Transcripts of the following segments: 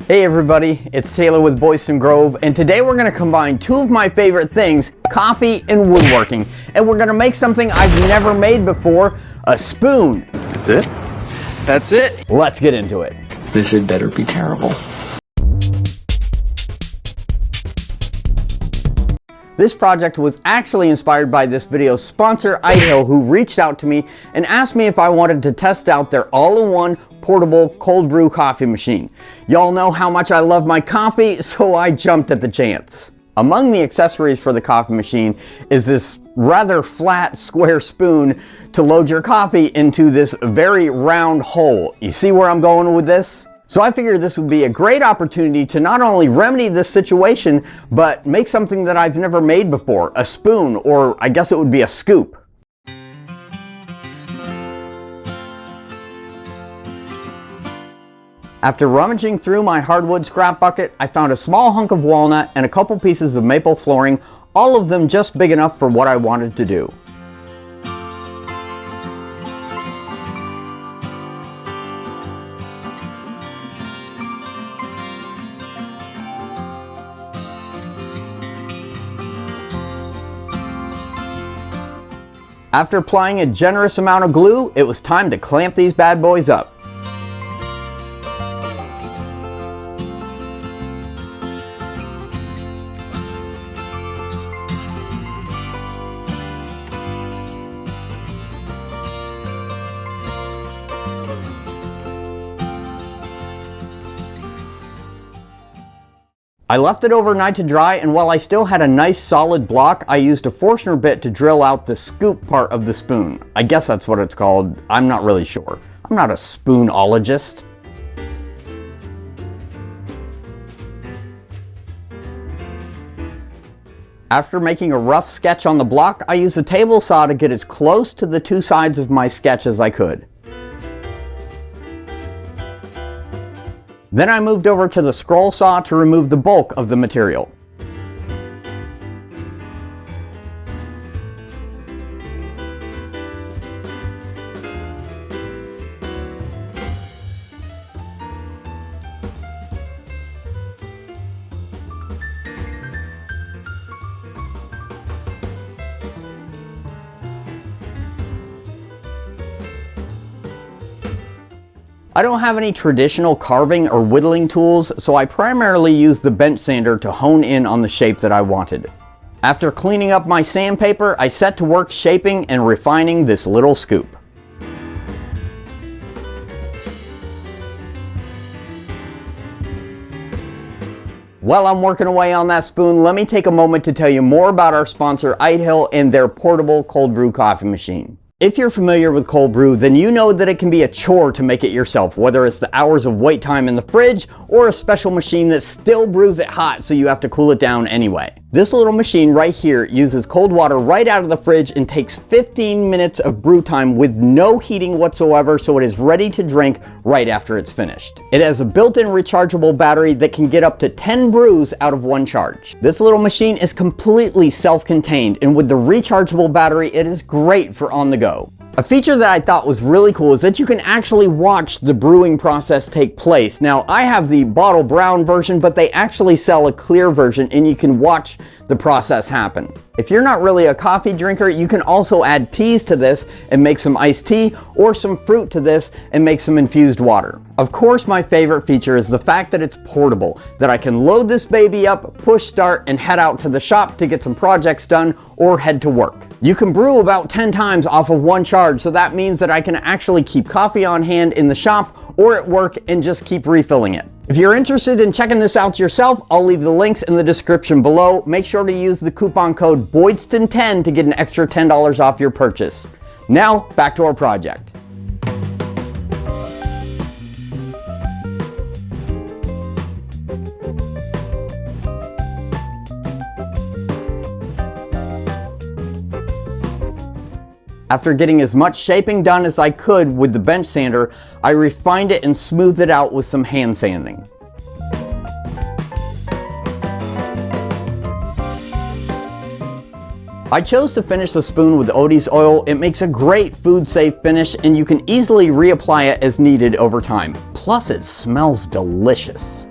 Hey everybody, it's Taylor with Boydston Grove, and today we're going to combine two of my favorite things, coffee and woodworking, and we're going to make something I've never made before, a spoon. That's it? That's it? Let's get into it. This had better be terrible. This project was actually inspired by this video's sponsor, ITEHIL, who reached out to me and asked me if I wanted to test out their all-in-one portable cold brew coffee machine. Y'all know how much I love my coffee, so I jumped at the chance. Among the accessories for the coffee machine is this rather flat square spoon to load your coffee into this very round hole. You see where I'm going with this? So I figured this would be a great opportunity to not only remedy this situation, but make something that I've never made before, a spoon, or I guess it would be a scoop. After rummaging through my hardwood scrap bucket, I found a small hunk of walnut and a couple pieces of maple flooring, all of them just big enough for what I wanted to do. After applying a generous amount of glue, it was time to clamp these bad boys up. I left it overnight to dry, and while I still had a nice solid block, I used a Forstner bit to drill out the scoop part of the spoon. I guess that's what it's called. I'm not really sure. I'm not a spoonologist. After making a rough sketch on the block, I used the table saw to get as close to the two sides of my sketch as I could. Then I moved over to the scroll saw to remove the bulk of the material. I don't have any traditional carving or whittling tools, so I primarily use the bench sander to hone in on the shape that I wanted. After cleaning up my sandpaper, I set to work shaping and refining this little scoop. While I'm working away on that spoon, let me take a moment to tell you more about our sponsor, ITEHIL, and their portable cold brew coffee machine. If you're familiar with cold brew, then you know that it can be a chore to make it yourself, whether it's the hours of wait time in the fridge or a special machine that still brews it hot so you have to cool it down anyway. This little machine right here uses cold water right out of the fridge and takes 15 minutes of brew time with no heating whatsoever, so it is ready to drink right after it's finished. It has a built-in rechargeable battery that can get up to 10 brews out of one charge. This little machine is completely self-contained, and with the rechargeable battery, it is great for on the go. A feature that I thought was really cool is that you can actually watch the brewing process take place. Now, I have the bottle brown version, but they actually sell a clear version and you can watch the process happen. If you're not really a coffee drinker, you can also add peas to this and make some iced tea, or some fruit to this and make some infused water. Of course, my favorite feature is the fact that it's portable, that I can load this baby up, push start, and head out to the shop to get some projects done or head to work. You can brew about 10 times off of one charge, so that means that I can actually keep coffee on hand in the shop or at work and just keep refilling it. If you're interested in checking this out yourself, I'll leave the links in the description below. Make sure to use the coupon code Boydston10 to get an extra $10 off your purchase. Now, back to our project. After getting as much shaping done as I could with the bench sander, I refined it and smoothed it out with some hand sanding. I chose to finish the spoon with Odie's oil. It makes a great food-safe finish and you can easily reapply it as needed over time. Plus it smells delicious.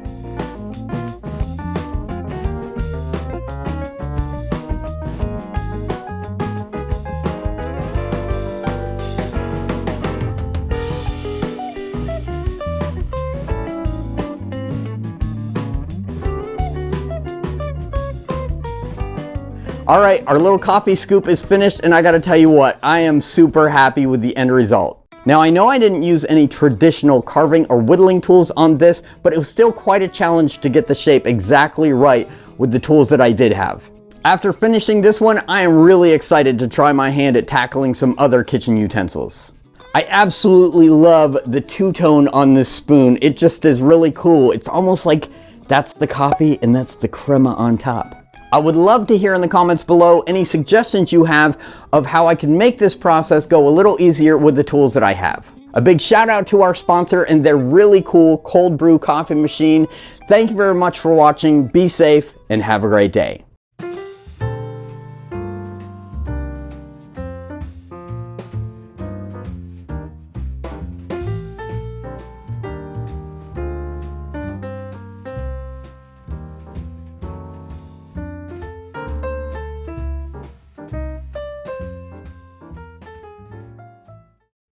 All right, our little coffee scoop is finished, and I gotta tell you what, I am super happy with the end result. Now, I know I didn't use any traditional carving or whittling tools on this, but it was still quite a challenge to get the shape exactly right with the tools that I did have. After finishing this one, I am really excited to try my hand at tackling some other kitchen utensils. I absolutely love the two-tone on this spoon. It just is really cool. It's almost like that's the coffee and that's the crema on top. I would love to hear in the comments below any suggestions you have of how I can make this process go a little easier with the tools that I have. A big shout out to our sponsor and their really cool cold brew coffee machine. Thank you very much for watching. Be safe and have a great day.